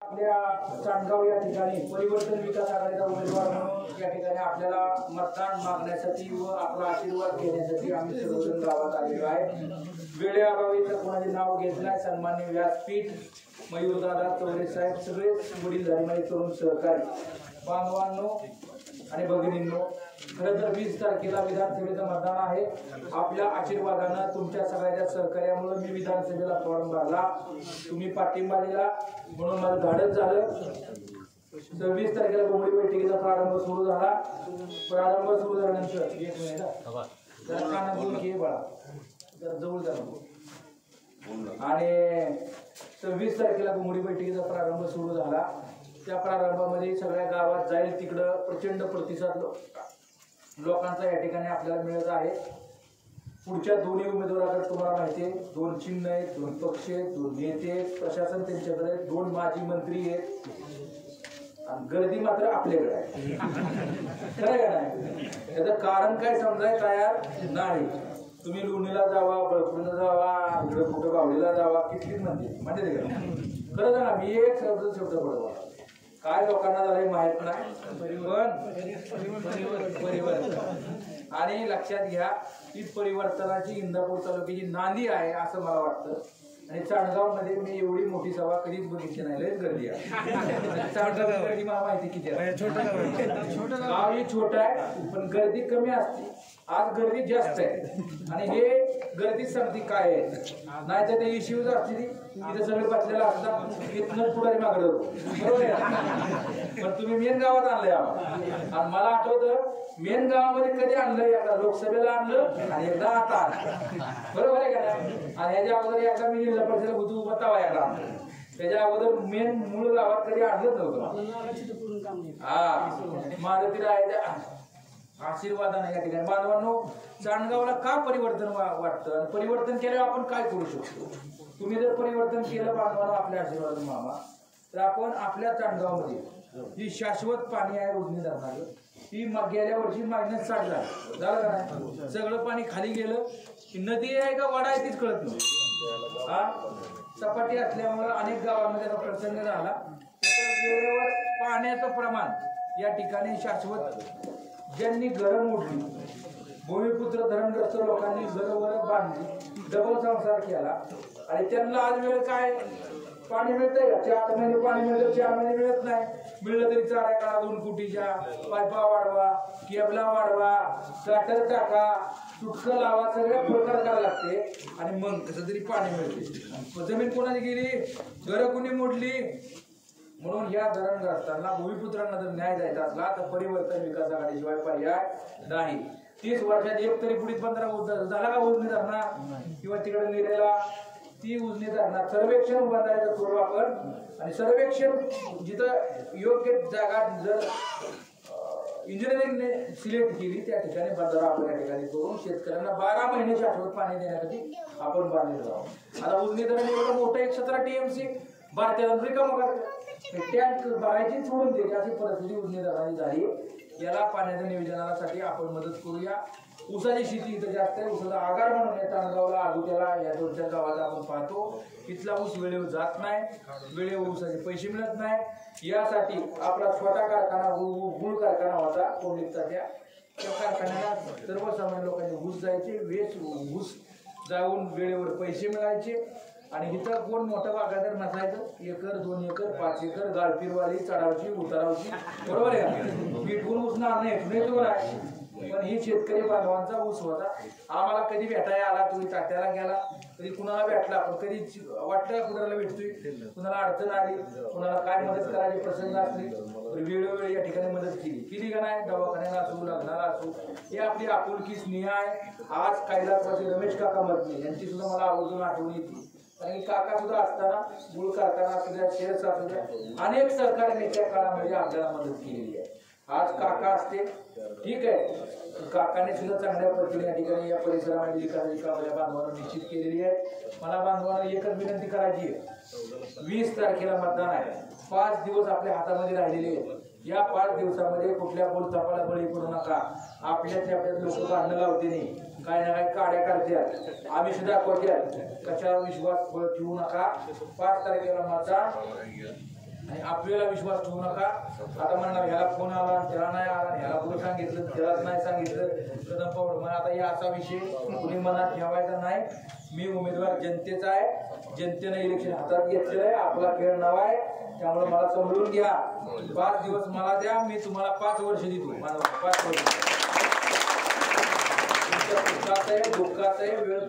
आपल्या चांदगाव या ठिकाणी परिवर्तन विकास आघाडीचा उमेदवार म्हणून या ठिकाणी आपल्याला मतदान मागण्यासाठी व आपला आशीर्वाद घेण्यासाठी आम्ही सर्वजण गावात आलेलो आहे। वेळेअभावी तर कोणाचे नाव घेत नाही। सन्मान्य व्यासपीठ मयूरदादा चौरे साहेब सगळे वडीलधारी तरुण सहकारी बांधवांनो आणि भगिनींनो, खरं तर 20 तारखेला विधानसभेचं मतदान आहे। आपल्या आशीर्वादानं तुमच्या सगळ्याच्या सहकार्यामुळे मी विधानसभेला फॉर्म भरला, तुम्ही पाठिंबा दिला म्हणून माझं धाडस झालं। 26 तारखेला घोंगडी बैठकीचा प्रारंभ सुरू झाला। प्रारंभ सुरू झाल्यानंतर एक मिनिट जरा कानातून घे बाळा, जरा जवळ जरा, आणि 26 तारखेला घोंगडी बैठकीचा प्रारंभ सुरू झाला। त्या प्रारंभामध्ये सगळ्या गावात जाईल तिकडं प्रचंड प्रतिसाद लोकांचा या ठिकाणी आपल्याला मिळत आहे। पुढच्या दोन्ही उमेदवाराकडे तुम्हाला माहिती आहे 2 चिन्ह आहेत, 2 पक्ष आहेत, 2 नेते, प्रशासन त्यांच्याकडे, 2 माजी मंत्री आहेत आणि गर्दी मात्र आपल्याकडे आहे। खरं का नाही? त्याचं कारण काय समजाय तयार नाही। तुम्ही लोणीला जावा, बळकुंडला जावा, इकडे कुठं बावडीला जावा, किती म्हणते खरं सांगा, मी एक शब्द पडवा काय लोकांना झालंय माहित नाही। परिवर्तन आणि लक्षात घ्या ही परिवर्तनाची इंदापूर तालुक्याची नांदी आहे असं मला वाटतं। आणि चांदगाव मध्ये मी एवढी मोठी सभा कधीच बघितली नाही, लयच गर्दी आहे। चांदगाव गर्दी मला माहिती किती आहे, गाव ही छोटं आहे पण गर्दी कमी असते, आज गर्दी जास्त आहे। आणि हे गर्दी सांगते काय आहे, नाही तर ते इश्यूज असते तिथे सगळे बसलेला असतात, इथनं पुढे मागत होतो, बरोबर आहे। पण तुम्ही मेन गावात आणलंय आम्हाला, आणि मला आठवतं मेन गावामध्ये कधी आणलंय, एकदा लोकसभेला आणलं आणि एकदा आता बरोबर आहे का नाही। आणि ह्याच्या अगोदर एकदा मी जिल्हा परिषदेला बुजू बतावा एकदा, त्याच्या अगोदर मेन मूळ गावात कधी आणलंच नव्हतं। हा माझं तिला आशीर्वादाने या ठिकाणी बांधवांनो, चांदगावला का परिवर्तन वाटतं आणि परिवर्तन केल्यावर आपण काय करू शकतो। तुम्ही जर परिवर्तन केलं बांधवांनो आपल्या आशीर्वाद मामा, तर आपण आपल्या चांदगावमध्ये जी शाश्वत पाणी आहे उजनी धरणाचं, ती गेल्या वर्षी -60 झालं का नाही। सगळं पाणी खाली गेलं, नदी आहे का वाडा आहे तीच कळत नाही। हा सपाटी असल्यामुळं अनेक गावांमध्ये प्रसंग झाला। वेळेवर पाण्याचं प्रमाण या ठिकाणी शाश्वत, ज्यांनी घरं मोडली, भूमिपुत्र धरणग्रस्त लोकांनी घरं बांधली, डबल संसार केला आणि त्यांना आज वेळ काय पाणी मिळतंय का? 4 महिने पाणी मिळतं, 4 महिने मिळत नाही। मिळलं तरी चारा काढा 2 फुटीच्या, पायपा वाढवा, केबला वाढवा, गटर टाका, चुटकं लावा, सगळ्या प्रकार करायला लागते आणि मग कसं तरी पाणी मिळते। जमीन कोणाची गेली, घरं कोणी मोडली। म्हणून या धरणग्रस्तांना भूमिपुत्रांना जर न्याय द्यायचा असला तर परिवर्तन विकास आघाडीशिवाय पर्याय नाही। 30 वर्षात एक तरी पुढे 15 झाला का उजनी धरणार किंवा तिकडे निरेला ती उजनी धरणार सर्वेक्षण बांधायचं करू आपण। आणि सर्वेक्षण जिथं योग्य जागा जर इंजिनिअरिंगने सिलेक्ट केली त्या ठिकाणी बंधारा आपण या ठिकाणी करून शेतकऱ्यांना 12 महिने शाश्वत पाणी देण्यासाठी आपण बांधलेलो आहोत। आता उजनी धरण एवढं मोठं 17 TMC भारतीय रिकामं करते, टँक भरायची सोडून द्यायची अशी परिस्थिती उजनी धरणाची झाली। याला पाण्याच्या नियोजनासाठी आपण मदत करूया। ऊसाची शेती इथं जास्त आहे, ऊसाचा आगार म्हणून या चांदगावला आगुत्याला या 2-4 गावाला आपण पाहतो, तिथला ऊस वेळेवर जात नाही, वेळेवर ऊसाचे पैसे मिळत नाही। यासाठी आपला छोटा कारखाना गुळ कारखाना होता कोंडीचा, त्या कारखान्याला सर्वसामान्य लोकांचे ऊस जायचे, ऊस जाऊन वेळेवर पैसे मिळायचे आणि इथं कोण मोठं बागायतदार नसायचं, 1 एकर 2 एकर 5 एकर गाळपीरवाली चढावची उतारावची, बरोबर आहे। पिठवून उसणार नाही तो आहे, पण ही शेतकरी बांधवांचा ऊस होता। आम्हाला कधी भेटायला आला, तुम्ही तात्याला गेला, कधी कुणाला भेटला, पण कधी वाटलं कुणाला भेटतोय, कुणाला अडचण आली, कुणाला काय मदत करायची प्रसंग असली वेळोवेळी या ठिकाणी मदत केली का नाही। दवाखान्याला असू, लग्नाला असू, हे आपली आपुलकी स्नेह आहे। आज कैलासवासी रमेश काका मर्ती यांची सुद्धा मला आवर्जून आठवण येते, आणि काका सुद्धा असताना गुळ कारखाना असू द्या, शेअर्स असू द्या, अनेक सरकारने त्या काळामध्ये आपल्याला मदत केलेली आहे। आज काका असते ठीक आहे, काकाने सुद्धा चांगल्या पद्धतीने या ठिकाणी या परिसरामध्ये विकासाची कामं बांधवांना निश्चित केलेली आहे। मला बांधवांना एकच विनंती करायची आहे, 20 तारखेला मतदान आहे, 5 दिवस आपल्या हातामध्ये राहिलेले आहेत। या 5 दिवसामध्ये कुठल्या बोलचापाला बळी पडू नका। आपल्याच्या लोक भांडणं लावते नाही, काय ना काय काड्या काढतात, आम्ही सुद्धा कोट्यात, कशावर विश्वास ठेवू नका। 5 तारखेला मतदान आणि आपल्याला विश्वास ठेवू नका. आता म्हणणार ह्याला फोन आला त्याला नाही आला, ह्याला पुढे सांगितलं त्यालाच नाही सांगितलं, कदम पावड मग आता या असा विषय कुणी मनात ठेवायचा नाही. मी उमेदवार जनतेचा आहे, जनतेनं इलेक्शन हातात घेतलेलं आहे, आपला खेळ नाव आहे, त्यामुळे मला समजून घ्या. 5 दिवस मला द्या, मी तुम्हाला 5 वर्ष देतो. माझं 5 वर्ष सुखात आहे दुःखात आहे, वेळ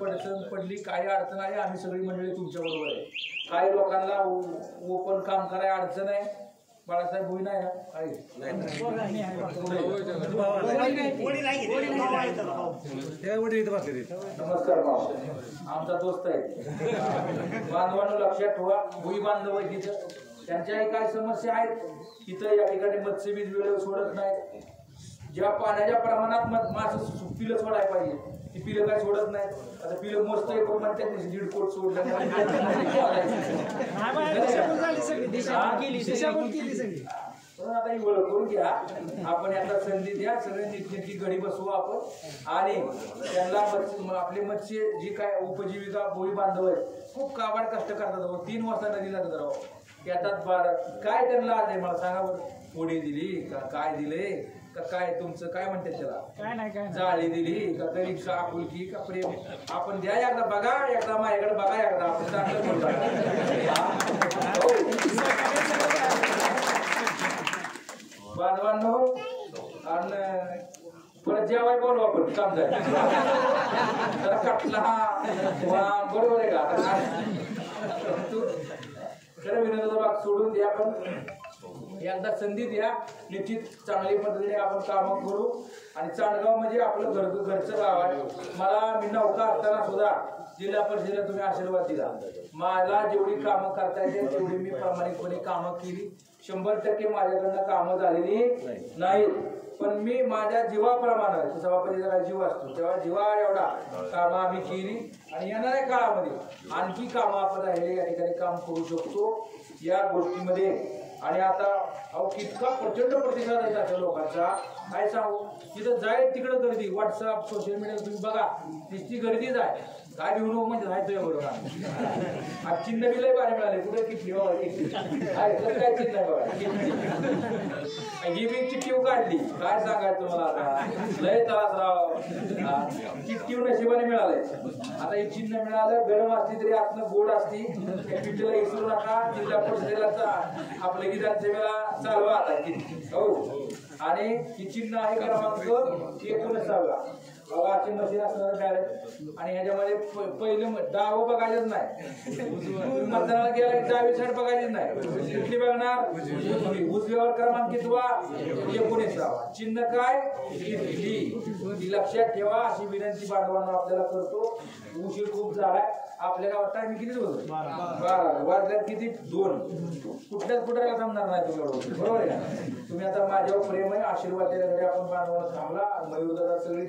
पडली काही अडचण आहे, आम्ही सगळी मंडळी तुमच्या बरोबर आहे. काही लोकांना ओपन काम करायला अडचण आहे. बाळासाहेब भुई नाही ना काही नमस्कार भाऊ, आमचा दोस्त आहे. बांधवांना लक्षात ठेवा, भुई बांधव आहे तिथं, त्यांच्याही काय समस्या आहेत. तिथं या ठिकाणी मत्स्यबीज वेळेवर सोडत नाही. ज्या पाण्याच्या प्रमाणात मासं पिलं सोडायला पाहिजे ती पिलं काय सोडत नाही. आता पिलं मस्त आहे पण त्यांनी 1.5 कोट सोडलं. आता ही ओळख करून घ्या. आपण याचा संधी द्या, सगळे नीटनेटकी घडी बसवू आपण आणि त्यांना आपले मत्स्य जी काय उपजीविका भोई बांधव आहेत खूप काबाड कष्ट करतात. 3 वर्षा नदीला राहू येतात 12 काय त्यांना आज आहे मला सांगा बरं. पोळी दिली का काय दिले का काय तुमचं काय म्हणतात त्याला काय नाही जाळी दिली का परीक्षा आपुलकी का प्रेम आपण द्या एकदा बघा, एकदा माझ्याकडे बघा, एकदा आपण चांगलं बोलतो. बांधवांनो आणि परत जेवाय बोलू आपण काम जाईल जरा कटला बरोबर आहे का. खरं विनोदाचा भाग सोडून द्या, पण एकदा संधी द्या. निश्चित चांगली पद्धतीने आपण कामं करू. आणि चांदगाव म्हणजे आपलं घरचं गाव आहे. मला मी नौका असताना सुद्धा जिल्हा परिषदेला तुम्ही आशीर्वाद दिला. मला जेवढी कामं करता येते तेवढी मी प्रामाणिकपणे कामं केली. 100% माझ्याकडनं कामं झालेली नाहीत, पण मी माझ्या जीवाप्रमाणे सभापतीचा काय जीव असतो तेव्हा जीवा एवढा कामं आम्ही केली. आणि येणाऱ्या काळामध्ये आणखी कामं आपण राहिले या ठिकाणी काम करू शकतो या गोष्टीमध्ये. आणि आता अहो कितका प्रचंड प्रतिसाद आहे त्या लोकांचा काय सांगू. तिथं जाईल तिकडं गर्दी, व्हॉट्सअप सोशल मीडियाला तुम्ही बघा नुसती गर्दीच आहे. काय घेऊन म्हणजे राहायचंय बरोबर. आज चिन्ह बी लय भारी मिळाले कुठे किटली काय चिन्ह आहे बघा. ही मी चिठ्ठी काढली काय सांगायचं तुम्हाला आता लय त्रास राव. चिठ्ठी नशिबाने मिळालंय. आता हे चिन्ह मिळालं गरम असली तरी आतनं गोड असती. त्या चिठ्ठीला विसरू नका. जिल्हा परिषदेला आपल्या विधानसभेला चालवा आता हो. आणि ही चिन्ह आहे क्रमांक 19. बघा अशी मशीन असणार डायरेक्ट. आणि ह्याच्यामध्ये पहिलं डावं बघायचंच नाही. मतदानाला गेला की डावी साईड बघायचीच नाही. कुठली बघणार उजव्यावर क्रमांक कितवा 19. चिन्ह काय ती लक्षात ठेवा अशी विनंती बांधवांना आपल्याला करतो. उशीर खूप झालाय. आपल्या गावात टायमिंग कितीच होतं 12 वाजल्यात किती 2. कुठल्याच कुठल्याला थांबणार नाही तुम्ही बरोबर आहे. तुम्ही आता माझ्यावर प्रेम आहे आशीर्वाद देण्यासाठी आपण बांधवांना थांबला. मयूरदादा सगळी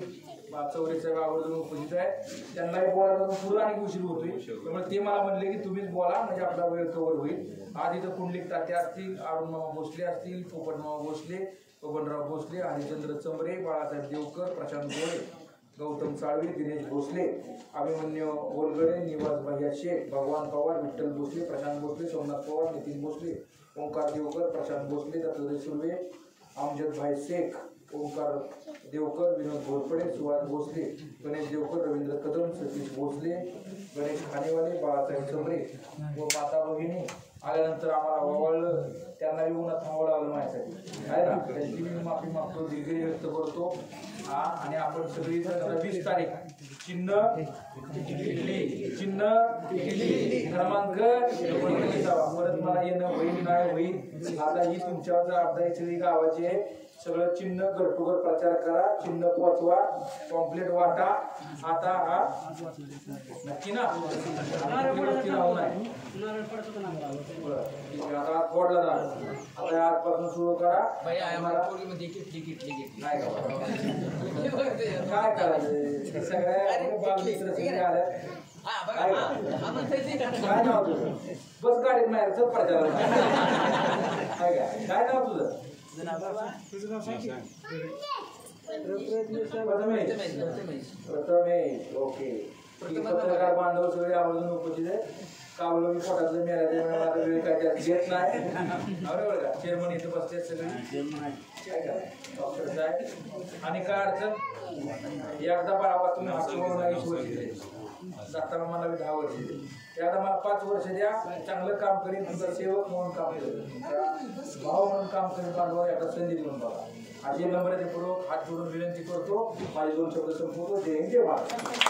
चौरेच्या गावावर उपस्थित आहे. त्यांनाही बोलायला पुढं आणि उशीर होतोय त्यामुळे ते मला म्हणले की तुम्हीच बोला म्हणजे आपला वेळ कव्हर होईल. आज इथं कुंडलिक तात्या असतील, अरुण मामा भोसले असतील, पोपट मामा भोसले, बबनराव भोसले, हरिचंद्र चंबरे, बाळासाहेब देवकर, प्रशांत गोळे, गौतम साळवी, दिनेश भोसले, अभिमन्यू बोलगडे, निवास भैया शेख, भगवान पवार, विठ्ठल भोसले, प्रशांत भोसले, सोमनाथ पवार, नितीन भोसले, ओंकार देवकर, प्रशांत भोसले, दत्तात्रय सुर्वे, अमजद भाई शेख, ओंकार देवकर, विनोद घोरपडे, सुभाष भोसले, गणेश देवकर, रवींद्र कदम, सतीश भोसले, गणेश खानेवाले, बाळासाहेब चंबरे व माता भगिनी आल्यानंतर आम्हाला वळलं त्यांना येऊन थांबवलं आलं माझ्यासाठी आहे ना. त्यांची मी माफी मागतो, दिलगिरी व्यक्त करतो. आणि आपण सगळी 20 तारीख चिन्ह क्रमांक 19. परत मला येणं होईल नाही होईल. आता ही तुमच्या जबाबदारी सगळी गावाची आहे. सगळं चिन्ह घरटुघर प्रचार करा, चिन्ह पोचवा, पॉम्पलेट वाटा. आता हा नक्की ना राहू नाही आता आज फोडला जा. आता आजपासून सुरू करा. काय करायचं सगळ्या आल्या काय नाव तुझं बस गाडीत नाही चल प्रचार काय नाव तुझं प्रथमेश. ओके पत्रकार बांधव सगळे आवर्जून उपस्थित आहे. कावलं मी पोटातलं मिळालं मला वेळ काय त्यात घेत नाही. बरोबर का? चेअरमन इथं बसले सगळे काय करा डॉक्टर साहेब. आणि काय अडचण एकदा बाळा तुम्ही हातून 20 वर्ष दिले, जाताना मला 10 वर्ष दिले, त्याला मला 5 वर्ष द्या. चांगलं काम करीन, तुमचा सेवक म्हणून काम करेन, तुमचा भाऊ म्हणून काम करेन. बांधव एका संधी देऊन बघा. असे नम्रतेपूर्वक हात जोडून विनंती करतो. माझे 2 शब्द संपवतो. जय हिंद, जय भारत.